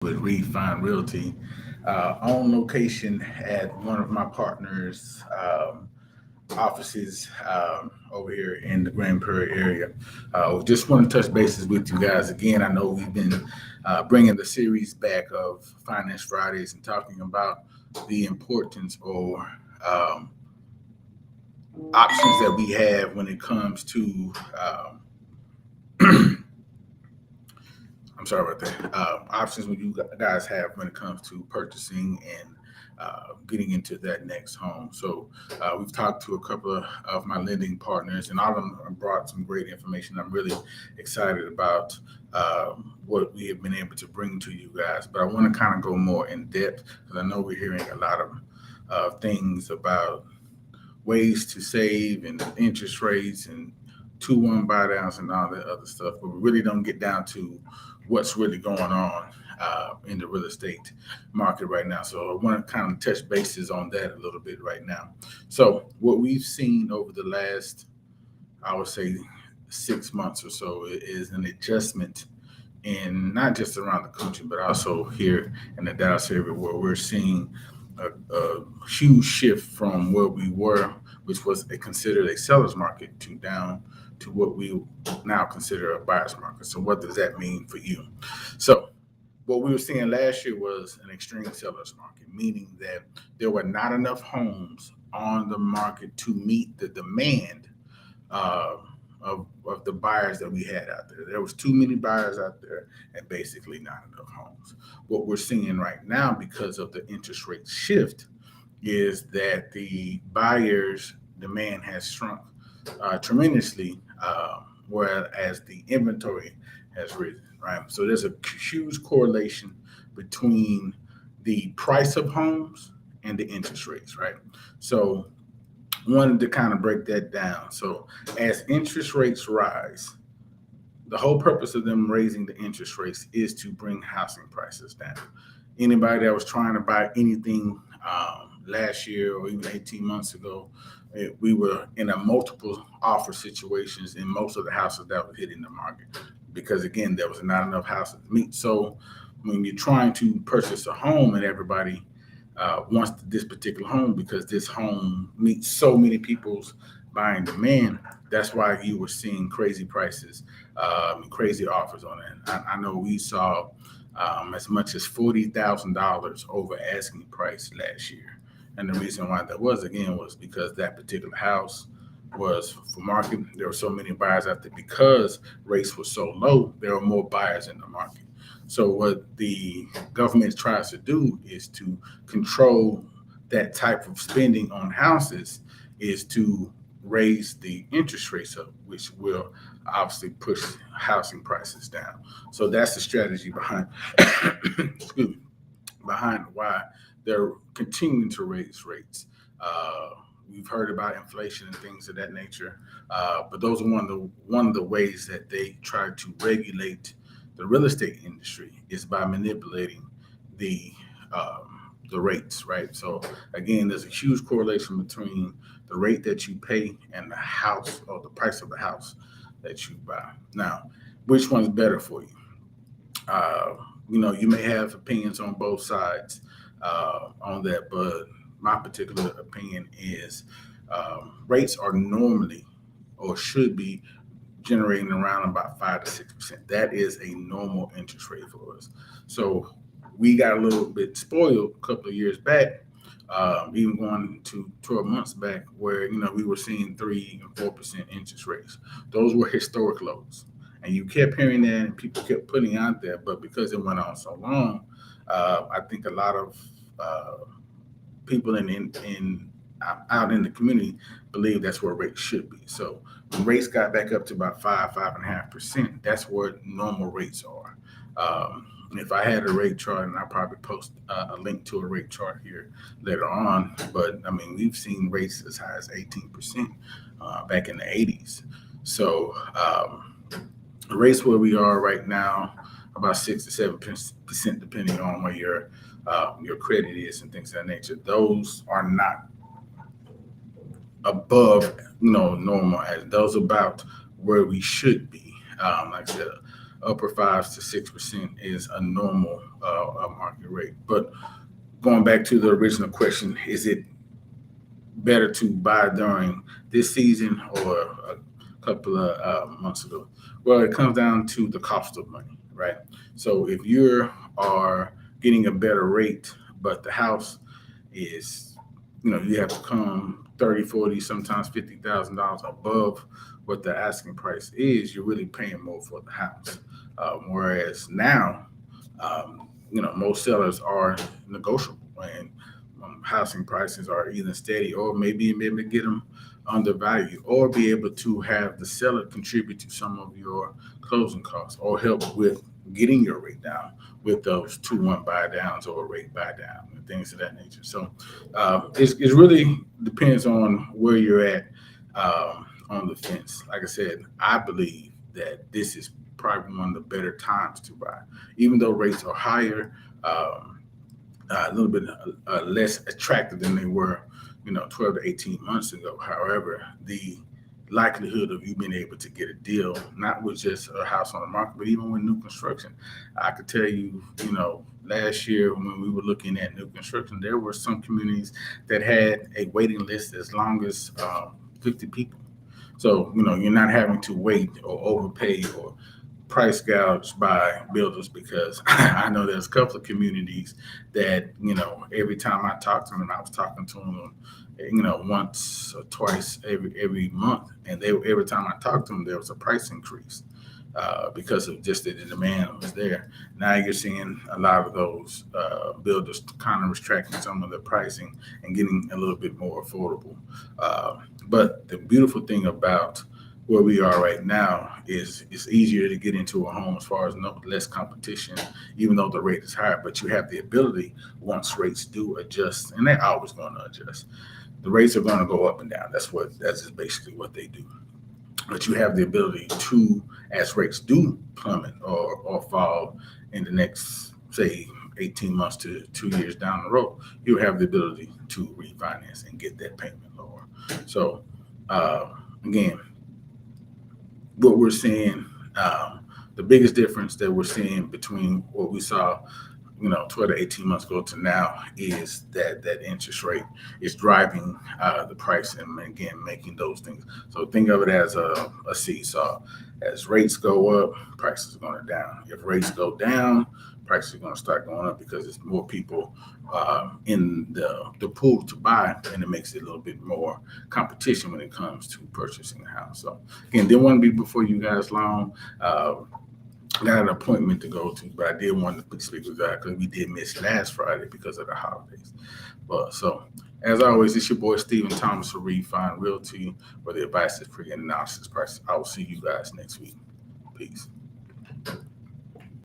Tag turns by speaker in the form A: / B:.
A: with Realty on location at one of my partners' offices over here in the Grand Prairie area. Just want to touch bases with you guys again. I know we've been bringing the series back of Finance Fridays and talking about the importance or options that we have when it comes to I'm sorry about that. Options when you guys have when it comes to purchasing and getting into that next home. So we've talked to a couple of my lending partners, and all of them have brought some great information. I'm really excited about what we have been able to bring to you guys. But I want to kind of go more in depth because I know we're hearing a lot of things about ways to save and interest rates and 2-1 buy downs and all that other stuff, but we really don't get down to what's really going on in the real estate market right now. So I want to kind of touch bases on that a little bit right now. So what we've seen over the last, I would say, 6 months or so is an adjustment in not just around the country, but also here in the Dallas area where we're seeing a huge shift from where we were, which was considered a seller's market, to down to what we now consider a buyer's market. So what does that mean for you? So what we were seeing last year was an extreme seller's market, meaning that there were not enough homes on the market to meet the demand uh, of the buyers that we had out there. There was too many buyers out there and basically not enough homes. What we're seeing right now because of the interest rate shift is that the buyers' demand has shrunk tremendously, whereas the inventory has risen, right? So there's a huge correlation between the price of homes and the interest rates, right? So wanted to kind of break that down. So as interest rates rise, the whole purpose of them raising the interest rates is to bring housing prices down. Anybody that was trying to buy anything last year or even 18 months ago, we were in a multiple offer situations in most of the houses that were hitting the market because again there was not enough houses to meet. So when you're trying to purchase a home and everybody wants this particular home because this home meets so many people's buying demand, that's why you were seeing crazy prices, crazy offers on it. I know we saw as much as $40,000 over asking price last year. And the reason why that was, again, was because that particular house was for market. There were so many buyers out there because rates were so low, there were more buyers in the market. So what the government tries to do is to control that type of spending on houses is to raise the interest rates up, which will obviously push housing prices down. So that's the strategy behind excuse me, behind why they're continuing to raise rates. Uh, we've heard about inflation and things of that nature, but those are one of the ways that they try to regulate the real estate industry is by manipulating the the rates, right? So again, there's a huge correlation between the rate that you pay and the house or the price of the house that you buy. Now, which one's better for you? Uh, you may have opinions on both sides on that, but my particular opinion is rates are normally or should be generating around about 5 to 6%. That is a normal interest rate for us. So we got a little bit spoiled a couple of years back, even going to 12 months back, where we were seeing 3 and 4% interest rates. Those were historic lows, and you kept hearing that, and people kept putting out there. But because it went on so long, I think a lot of people in out in the community believe that's where rates should be. So when rates got back up to about 5.5%, that's where normal rates are. If I had a rate chart, and I'll probably post a link to a rate chart here later on, but I mean, we've seen rates as high as 18% back in the 80s. So rates where we are right now, about 6 to 7%, depending on where your credit is and things of that nature. Those are not above normal, as those about where we should be. Like I said, upper 5 to 6% is a normal market rate. But going back to the original question, is it better to buy during this season or a couple of months ago? Well, it comes down to the cost of money, right? So if you are getting a better rate, but the house is, you have to come 30, 40, sometimes $50,000 above what the asking price is, you're really paying more for the house. Whereas now, most sellers are negotiable, and housing prices are either steady or maybe get them undervalued, or be able to have the seller contribute to some of your closing costs or help with getting your rate down with those 2-1 buy downs or a rate buy down and things of that nature. So it really depends on where you're at on the fence. Like I said, I believe that this is probably one of the better times to buy, even though rates are higher. A little bit less attractive than they were, 12 to 18 months ago. However, the likelihood of you being able to get a deal, not with just a house on the market, but even with new construction. I could tell you, last year when we were looking at new construction, there were some communities that had a waiting list as long as 50 people. So, you're not having to wait or overpay or price gouged by builders, because I know there's a couple of communities that, every time I talk to them, I was talking to them, once or twice every month, and every time I talked to them, there was a price increase because of just the demand was there. Now you're seeing a lot of those builders kind of retracting some of the pricing and getting a little bit more affordable. But the beautiful thing about where we are right now is it's easier to get into a home as far as less competition, even though the rate is higher. But you have the ability, once rates do adjust, and they're always going to adjust. The rates are going to go up and down. That's just basically what they do. But you have the ability to, as rates do plummet or fall in the next, say, 18 months to 2 years down the road, you have the ability to refinance and get that payment lower. So again, what we're seeing, the biggest difference that we're seeing between what we saw, 12 to 18 months ago to now, is that interest rate is driving the price, and again, making those things. So think of it as a seesaw. As rates go up, prices are going down. If rates go down, prices are going to start going up because there's more people in the pool to buy, and it makes it a little bit more competition when it comes to purchasing a house. So again, didn't want to be before you guys long. Got an appointment to go to, but I did want to speak with that because we did miss last Friday because of the holidays. But so, as always, it's your boy Stephen Thomas for Refine Realty, where the advice is free and analysis prices. I will see you guys next week. Peace.